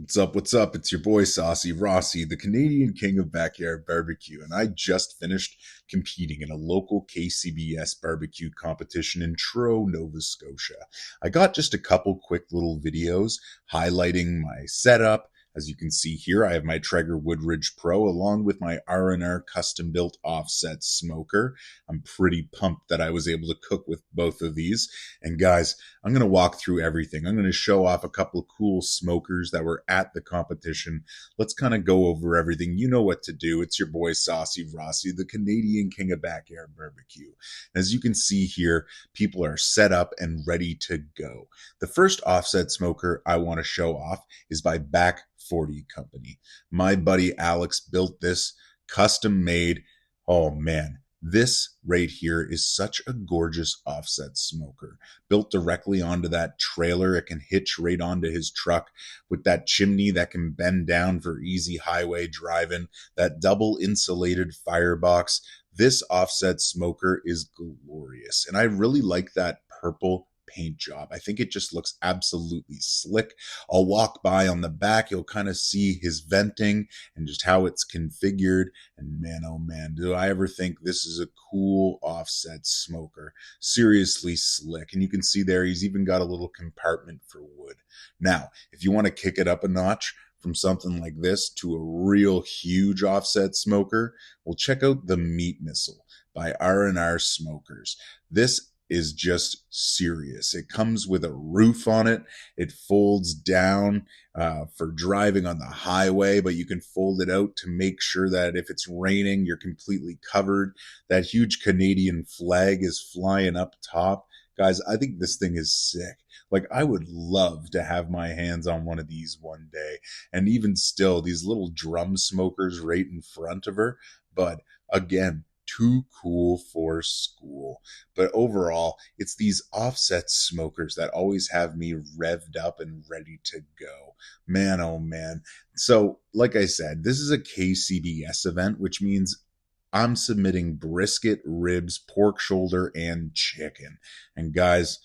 What's up? What's up? It's your boy Saucy Rossy, the Canadian king of backyard barbecue, and I just finished competing in a local KCBS barbecue competition in Truro, Nova Scotia. I got just a couple quick little videos highlighting my setup. As you can see here, I have my Traeger Woodridge Pro along with my R&R custom-built offset smoker. I'm pretty pumped that I was able to cook with both of these. And guys, I'm going to walk through everything. I'm going to show off a couple of cool smokers that were at the competition. Let's kind of go over everything. You know what to do. It's your boy Saucy Rossy, the Canadian king of backyard barbecue. As you can see here, people are set up and ready to go. The first offset smoker I want to show off is by Back 40 Company. My buddy Alex built this custom made. Oh man, this right here is such a gorgeous offset smoker built directly onto that trailer. It can hitch right onto his truck with that chimney that can bend down for easy highway driving, that double insulated firebox. This offset smoker is glorious, and I really like that purple paint job. I think it just looks absolutely slick. I'll walk by on the back. You'll kind of see his venting and just how it's configured. And man, oh man, do I ever think this is a cool offset smoker. Seriously slick. And you can see there, he's even got a little compartment for wood. Now, if you want to kick it up a notch from something like this to a real huge offset smoker, well, check out the Meat Missile by R&R Smokers. This is just serious. It comes with a roof on it. It folds down for driving on the highway, but you can fold it out to make sure that if it's raining, you're completely covered. That huge Canadian flag is flying up top. Guys, I think this thing is sick. Like, I would love to have my hands on one of these one day. And even still, these little drum smokers right in front of her. But again, too cool for school. But overall, it's these offset smokers that always have me revved up and ready to go. Man, oh man. So, like I said, this is a KCBS event, which means I'm submitting brisket, ribs, pork shoulder, and chicken. And guys,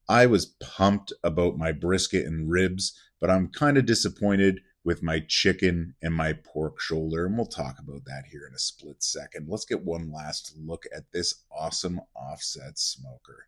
I was pumped about my brisket and ribs, but I'm kind of disappointed with my chicken and my pork shoulder, and we'll talk about that here in a split second. Let's get one last look at this awesome offset smoker.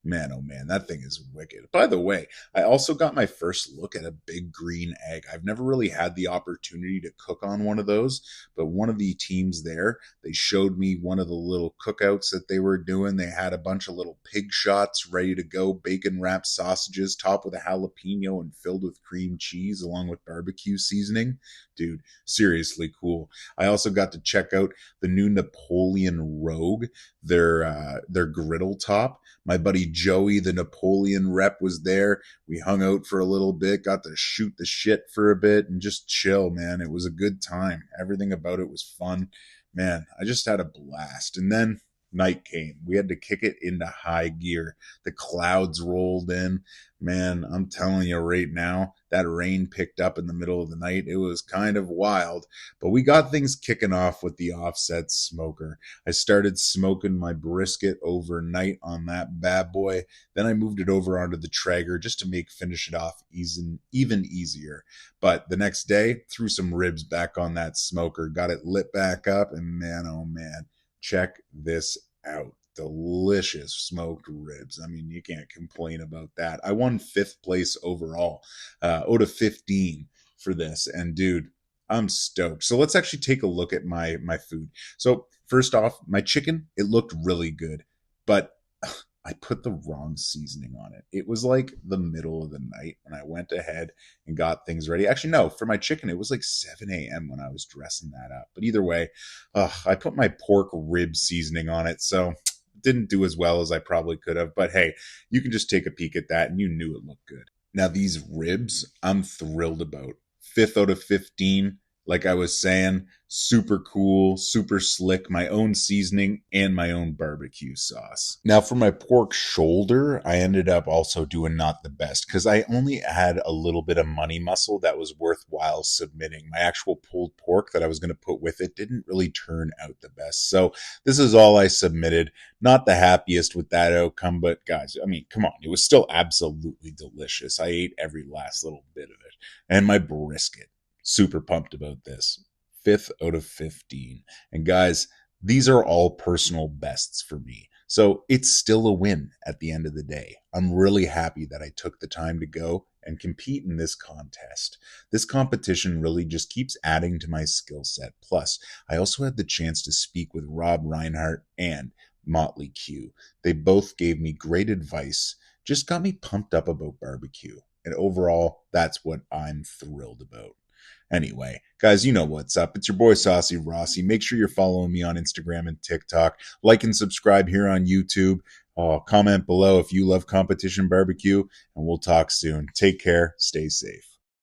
Man, oh man, that thing is wicked. By the way, I also got my first look at a big green egg. I've never really had the opportunity to cook on one of those, but one of the teams there, they showed me one of the little cookouts that they were doing. They had a bunch of little pig shots ready to go, bacon wrapped sausages topped with a jalapeno and filled with cream cheese along with barbecue seasoning. Dude, seriously cool. I also got to check out the new Napoleon Rogue, their griddle top. My buddy Joey, the Napoleon rep, was there. We hung out for a little bit, got to shoot the shit for a bit and just chill, man. It was a good time. Everything about it was fun. Man, I just had a blast. And then night came. We had to kick it into high gear. The clouds rolled in. Man, I'm telling you right now, that rain picked up in the middle of the night. It was kind of wild, but we got things kicking off with the offset smoker. I started smoking my brisket overnight on that bad boy. Then I moved it over onto the Traeger just to finish it off even easier. But the next day, threw some ribs back on that smoker, got it lit back up, and man, oh man, check this out. Delicious smoked ribs. I mean, you can't complain about that. I won 5th place overall, out of 15 for this. And dude, I'm stoked. So let's actually take a look at my food. So first off, my chicken, it looked really good, but I put the wrong seasoning on it. It was like the middle of the night when I went ahead and got things ready. Actually, no, for my chicken, it was like 7 a.m. when I was dressing that up. But either way, I put my pork rib seasoning on it, so didn't do as well as I probably could have. But hey, you can just take a peek at that and you knew it looked good. Now, these ribs, I'm thrilled about. 5th out of 15. Like I was saying, super cool, super slick, my own seasoning and my own barbecue sauce. Now for my pork shoulder, I ended up also doing not the best because I only had a little bit of money muscle that was worthwhile submitting. My actual pulled pork that I was going to put with it didn't really turn out the best. So this is all I submitted. Not the happiest with that outcome, but guys, I mean, come on, it was still absolutely delicious. I ate every last little bit of it. And my brisket. Super pumped about this. 5th out of 15. And guys, these are all personal bests for me. So it's still a win at the end of the day. I'm really happy that I took the time to go and compete in this contest. This competition really just keeps adding to my skill set. Plus, I also had the chance to speak with Rob Reinhart and Motley Q. They both gave me great advice, just got me pumped up about barbecue. And overall, that's what I'm thrilled about. Anyway, guys, you know what's up. It's your boy Saucy Rossy. Make sure you're following me on Instagram and TikTok. Like and subscribe here on YouTube. Comment below if you love competition barbecue, and we'll talk soon. Take care. Stay safe.